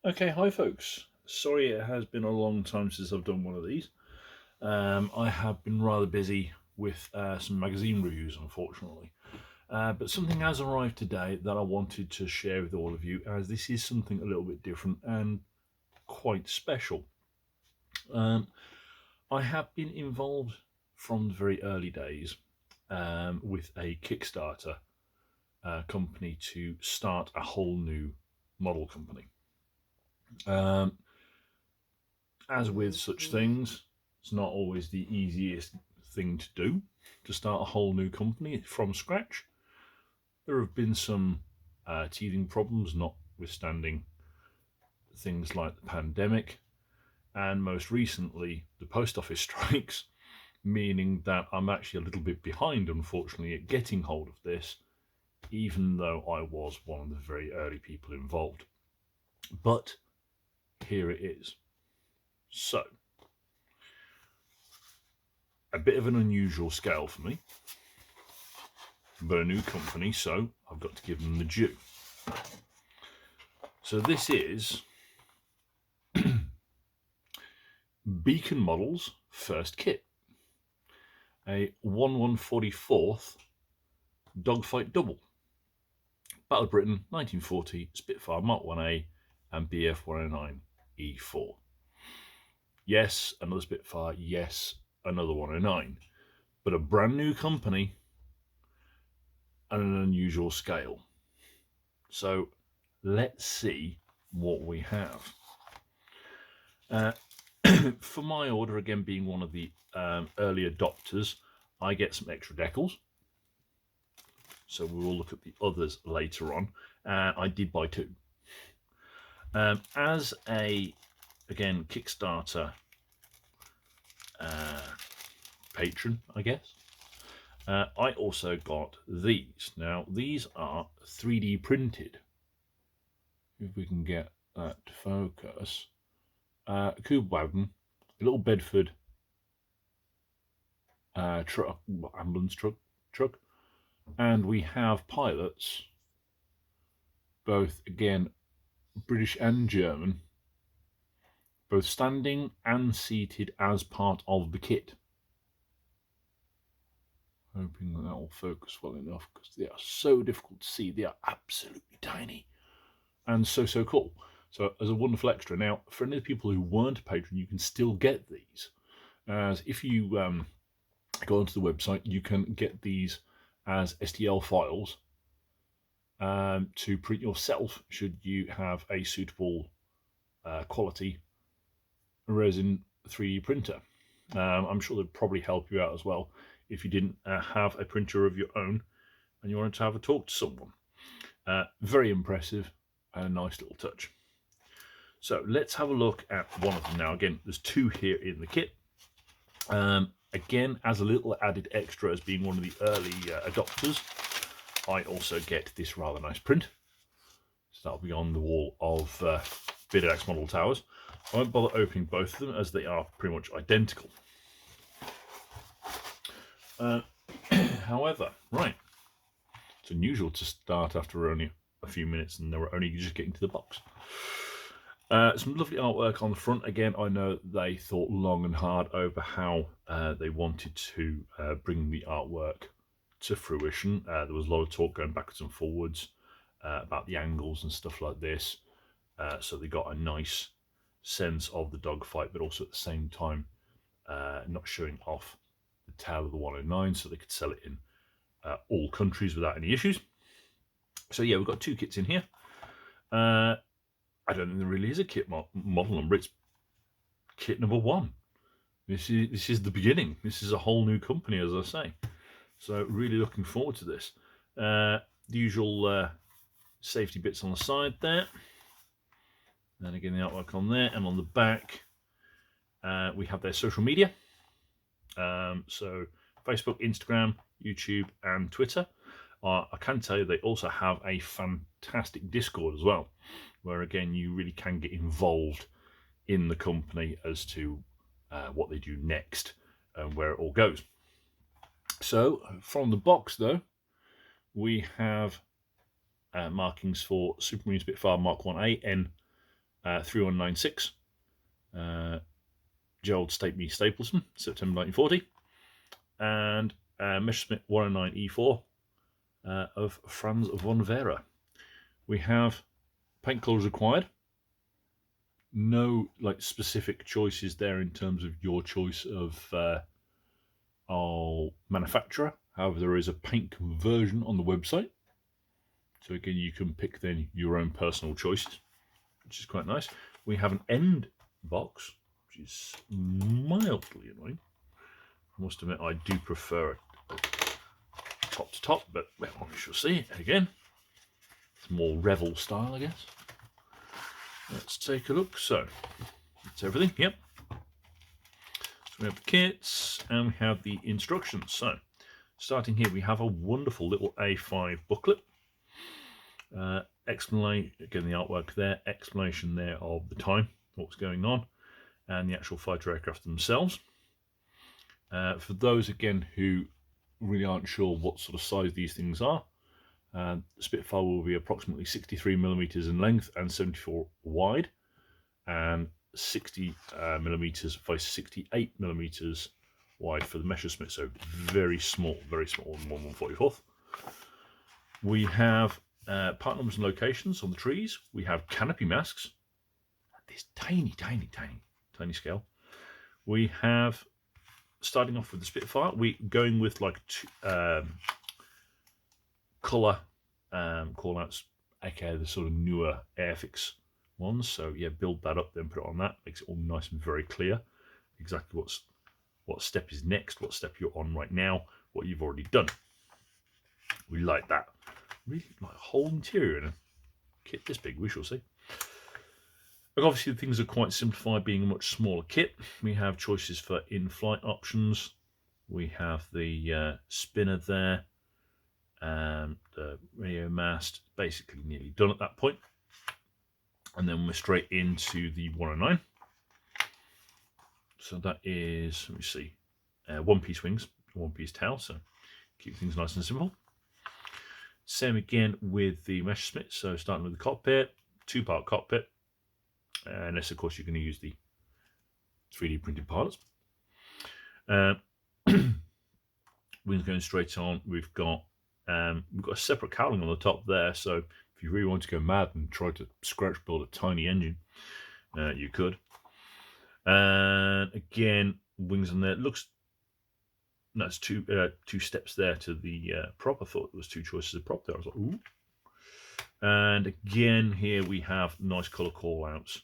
Okay, hi folks. Sorry it has been a long time since I've done one of these. I have been rather busy with some magazine reviews, unfortunately. But something has arrived today that I wanted to share with all of you, as this is something a little bit different and quite special. Um, I have been involved from the very early days with a Kickstarter company to start a whole new model company. Um, as with such things, it's not always the easiest thing to do to start a whole new company from scratch. There have been some teething problems, notwithstanding things like the pandemic, and most recently the post office strikes, meaning that I'm actually a little bit behind, unfortunately, at getting hold of this, even though I was one of the very early people involved. But here it is. So, a bit of an unusual scale for me, but a new company, so I've got to give them the due. So this is Beacon Models' first kit, a 1144th Dogfight double, Battle of Britain 1940 Spitfire mk1a and Bf109e-4. Yes, another Spitfire, yes, another 109, but a brand new company and an unusual scale. So let's see what we have. For my order, again being one of the early adopters, I get some extra decals. So we will look at the others later on. I did buy two. As a, again, Kickstarter patron, I guess, I also got these. Now, these are 3D printed. If we can get that to focus. Cube wagon, a little Bedford truck, ambulance truck, and we have pilots, both again British and German, both standing and seated as part of the kit. Hoping that will focus well enough, because they are so difficult to see. They are absolutely tiny and so cool. So as a wonderful extra. Now, for any of the people who weren't a patron, you can still get these. As if you go onto the website, you can get these as STL files to print yourself, should you have a suitable quality resin 3D printer. I'm sure they'd probably help you out as well if you didn't have a printer of your own and you wanted to have a talk to someone. Very impressive and a nice little touch. So let's have a look at one of them now. Again, there's two here in the kit. Again, as a little added extra, as being one of the early adopters, I also get this rather nice print. So that'll be on the wall of Bidx Model Towers. I won't bother opening both of them, as they are pretty much identical. However, right, it's unusual to start after only a few minutes and we're only just getting to the box. Some lovely artwork on the front. Again, I know they thought long and hard over how they wanted to bring the artwork to fruition. There was a lot of talk going backwards and forwards about the angles and stuff like this. So they got a nice sense of the dogfight, but also at the same time not showing off the tail of the 109, so they could sell it in all countries without any issues. So yeah, we've got two kits in here. I don't think there really is a kit model number. It's kit number 1. This is the beginning. This is a whole new company, as I say. So really looking forward to this. The usual safety bits on the side there. Then again, the artwork on there, and on the back we have their social media. So Facebook, Instagram, YouTube, and Twitter. I can tell you they also have a fantastic Discord as well, where again you really can get involved in the company as to what they do next and where it all goes. So from the box though, we have markings for Supermarine Spitfire mk1a 3196, Gerald Stapleton, September 1940, and Messerschmitt 109e-4 of Franz von Vera. We have paint colours required. No specific choices there in terms of your choice of manufacturer. However, there is a paint conversion on the website. So again, you can pick then your own personal choices, which is quite nice. We have an end box, which is mildly annoying. I must admit, I do prefer it top to top, but well, we shall see. Again, it's more Revel style, I guess. Let's take a look. So, that's everything. Yep. So we have the kits and we have the instructions. So, starting here, we have a wonderful little A5 booklet. Again, the artwork there, explanation there of the time, what's going on, and the actual fighter aircraft themselves. For those, again, who really aren't sure what sort of size these things are, the Spitfire will be approximately 63mm in length and 74 wide, and 60mm by 68mm wide for the Messerschmitt, so very small, 1/144th. We have part numbers and locations on the trees. We have canopy masks at this tiny scale. We have, starting off with the Spitfire, we're going with colour call-outs, aka the sort of newer Airfix ones. So yeah, build that up, then put it on that. Makes it all nice and very clear exactly what step is next, what step you're on right now, what you've already done. We like that. Really like a whole interior in a kit this big, we shall see. But obviously things are quite simplified, being a much smaller kit. We have choices for in-flight options. We have the spinner there, the radio mast, basically nearly done at that point. And then we're straight into the 109. So that is, let me see, one-piece wings, one-piece tail, so keep things nice and simple. Same again with the Messerschmitt, so starting with the cockpit, two-part cockpit, unless of course you're going to use the 3D printed pilots. Wings going straight on. We've got a separate cowling on the top there, so if you really want to go mad and try to scratch build a tiny engine, you could. And again, wings on there. Looks, that's two steps there to the prop. I thought there was two choices of prop there. I was like, ooh. And again, here we have nice colour call-outs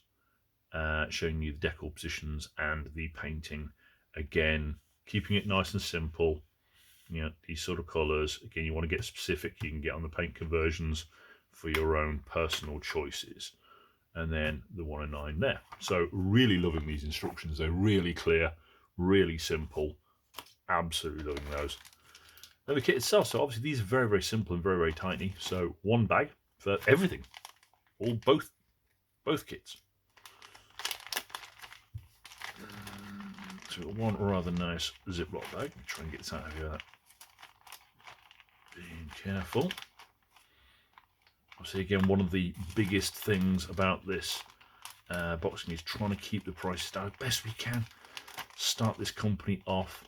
showing you the decal positions and the painting. Again, keeping it nice and simple. You know, these sort of colours. Again, you want to get specific, you can get on the paint conversions for your own personal choices. And then the 109 there. So really loving these instructions. They're really clear, really simple. Absolutely loving those. And the kit itself, so obviously these are very, very simple and very, very tiny. So one bag for everything. Both kits. So one rather nice Ziploc bag. Let me try and get this out of here. Being careful. Obviously, again, one of the biggest things about this boxing is trying to keep the prices down as best we can. Start this company off.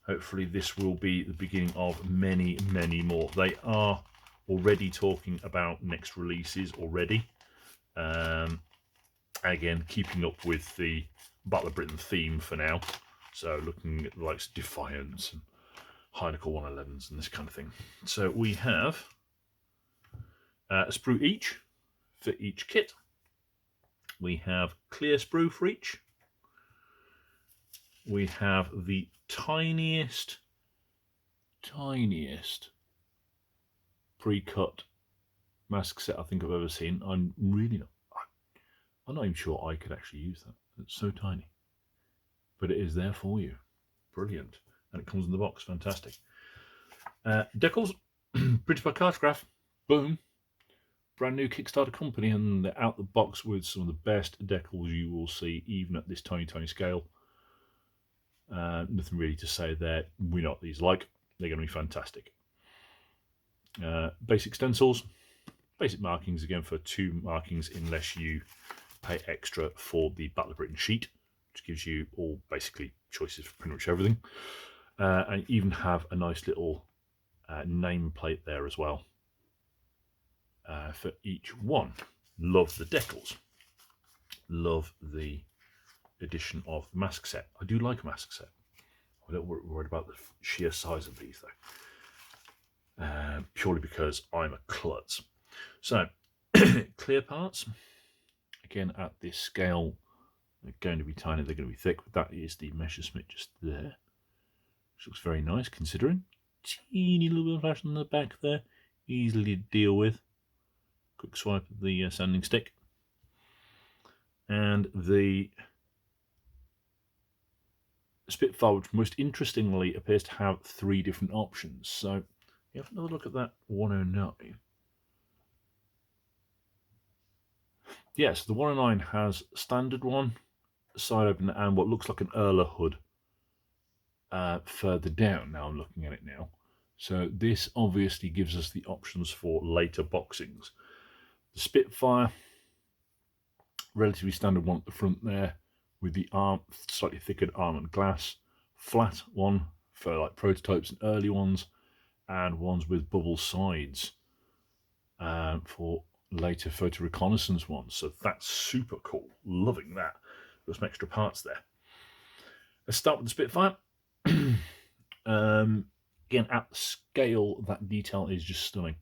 Hopefully, this will be the beginning of many, many more. They are already talking about next releases already. Again, keeping up with the Battle of Britain theme for now. So looking at the likes of Defiance and Heineken 111s and this kind of thing. So we have a sprue each for each kit. We have clear sprue for each. We have the tiniest pre-cut mask set I think I've ever seen. I'm not even sure I could actually use that. It's so tiny. But it is there for you. Brilliant. And it comes in the box. Fantastic. Decals, printed by Cartograph. Boom. Brand new Kickstarter company, and they're out the box with some of the best decals you will see, even at this tiny scale. Nothing really to say there. We know what these like. They're going to be fantastic. Basic stencils. basic markings again for 2 markings unless you pay extra for the Battle of Britain sheet, which gives you all basically choices for pretty much everything. And even have a nice little nameplate there as well for each one. Love the decals. Love the edition of the mask set. I do like a mask set. I'm a little worried about the sheer size of these though, purely because I'm a klutz. So, clear parts, again at this scale, they're going to be tiny, they're going to be thick, but that is the Messerschmitt just there, which looks very nice considering. Teeny little bit of flash on the back there, easily to deal with. Quick swipe of the sanding stick. And the Spitfire, which most interestingly appears to have 3 different options. So, you have another look at that 109. Yes, the 109 has standard one, side open, and what looks like an Erla hood further down. Now I'm looking at it now. So this obviously gives us the options for later boxings. The Spitfire, relatively standard one at the front there, with the arm, slightly thickened arm and glass. Flat one for like prototypes and early ones, and ones with bubble sides for later photo reconnaissance ones. So that's super cool. Loving that. There's some extra parts there. Let's start with the Spitfire. Again, at the scale, that detail is just stunning.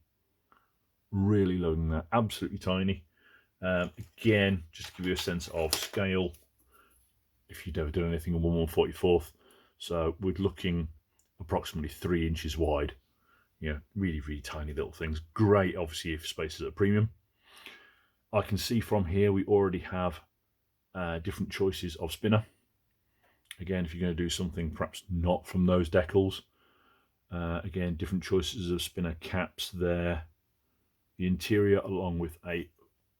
Really loving that. Absolutely tiny. Again, just to give you a sense of scale, if you'd ever done anything in 1/144th, so we're looking approximately 3 inches wide. Yeah, really, really tiny little things. Great, obviously, if space is at a premium. I can see from here we already have different choices of spinner. Again, if you're going to do something perhaps not from those decals, again, different choices of spinner caps there. The interior, along with a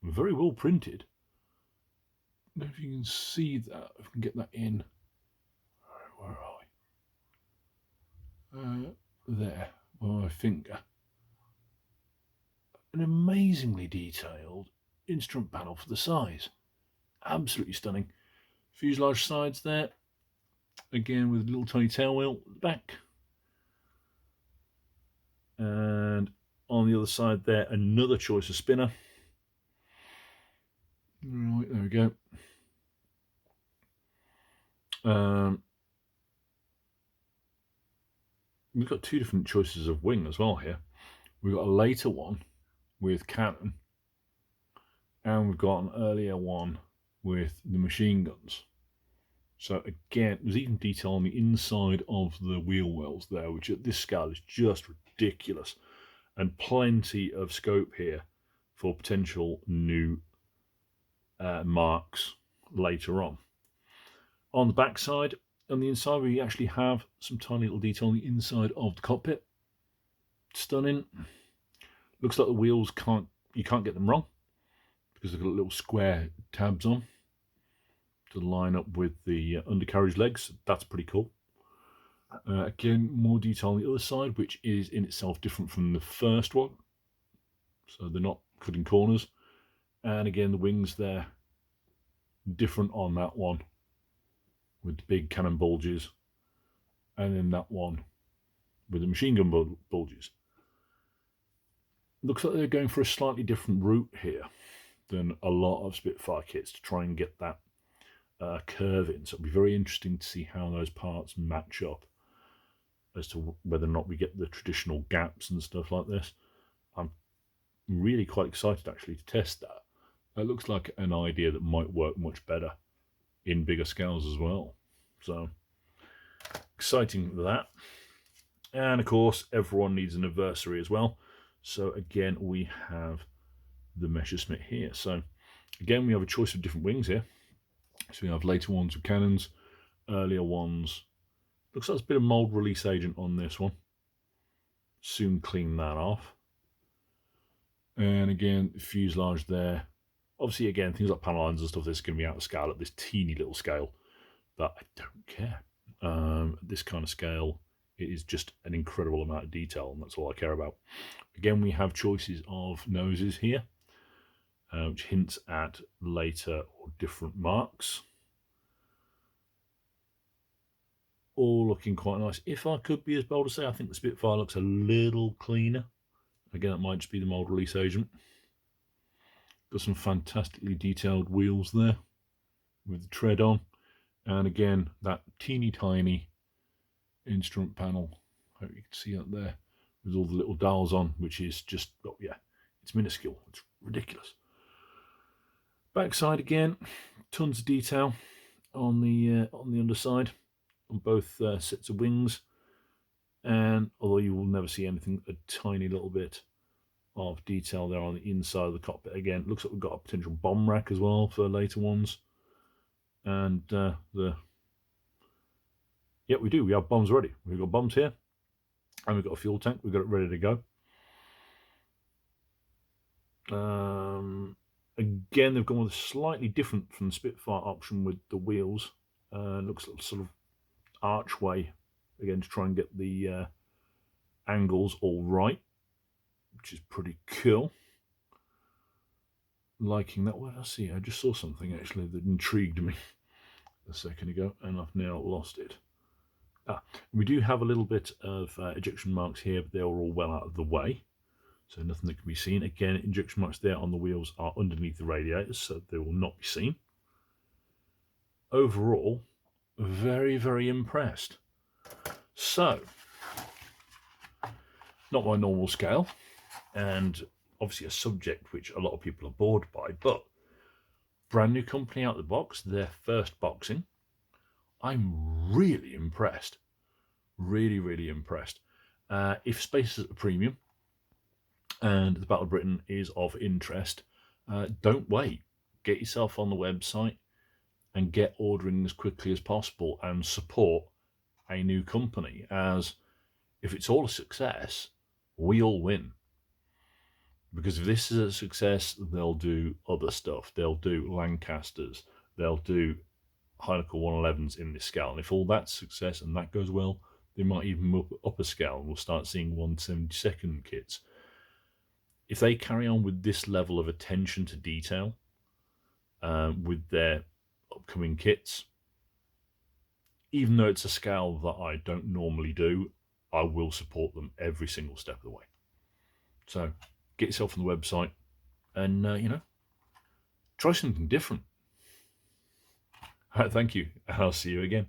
very well printed. I don't know if you can see that. If I can get that in. Where are we? There, with my finger. An amazingly detailed instrument panel for the size. Absolutely stunning. Fuselage sides there. Again, with a little tiny tail wheel at the back. And on the other side there, another choice of spinner. Right, there we go. We've got 2 different choices of wing as well here. We've got a later one with cannon, and we've got an earlier one with the machine guns. So again, there's even detail on the inside of the wheel wells there, which at this scale is just ridiculous, and plenty of scope here for potential new marks later on. On the back side, on the inside, we actually have some tiny little detail on the inside of the cockpit. Stunning. Looks like the wheels you can't get them wrong, because they've got little square tabs on to line up with the undercarriage legs. That's pretty cool. Again, more detail on the other side, which is in itself different from the first one. So they're not cutting corners. And again, the wings there, different on that one, with the big cannon bulges. And then that one with the machine gun bulges. Looks like they're going for a slightly different route here than a lot of Spitfire kits to try and get that curve in. So it'll be very interesting to see how those parts match up as to whether or not we get the traditional gaps and stuff like this. I'm really quite excited actually to test that. That looks like an idea that might work much better in bigger scales as well. So exciting for that. And of course, everyone needs an adversary as well. So again, we have the Messerschmitt here. So again, we have a choice of different wings here. So we have later ones with cannons, earlier ones. Looks like there's a bit of mold release agent on this one. Soon clean that off. And again, fuselage there. Obviously, again, things like panel lines and stuff, this is going to be out of scale at this teeny little scale. But I don't care. At this kind of scale, It is just an incredible amount of detail, and that's all I care about. Again, we have choices of noses here, which hints at later or different marks. All looking quite nice. If I could be as bold to say, I think the Spitfire looks a little cleaner. Again, that might just be the mold release agent. Got some fantastically detailed wheels there with the tread on. And again, that teeny tiny instrument panel. I hope you can see that there with all the little dials on, which is just, oh yeah, it's minuscule. It's ridiculous. Backside again, tons of detail on the underside on both sets of wings. And although you will never see anything, a tiny little bit of detail there on the inside of the cockpit. Again, looks like we've got a potential bomb rack as well for later ones. And yeah, we do. We have bombs ready. We've got bombs here, and we've got a fuel tank. We've got it ready to go. Again, they've gone with a slightly different from the Spitfire option with the wheels. Looks like sort of archway again to try and get the angles all right, which is pretty cool. Liking that. What did I see? I just saw something actually that intrigued me a second ago, and I've now lost it. We do have a little bit of ejection marks here, but they're all well out of the way, so nothing that can be seen. Again, injection marks there on the wheels are underneath the radiators, so they will not be seen. Overall, very, very impressed. So, not my normal scale, and obviously a subject which a lot of people are bored by, but brand new company out of the box, their first boxing. I'm really impressed. Really, really impressed. If space is at a premium and the Battle of Britain is of interest, don't wait. Get yourself on the website and get ordering as quickly as possible and support a new company, as if it's all a success, we all win. Because if this is a success, they'll do other stuff. They'll do Lancasters. They'll do Heineken 111s in this scale. And if all that's success and that goes well, they might even move up a scale and we'll start seeing 172nd kits. If they carry on with this level of attention to detail with their upcoming kits, even though it's a scale that I don't normally do, I will support them every single step of the way. So get yourself on the website and, try something different. All right, thank you. I'll see you again.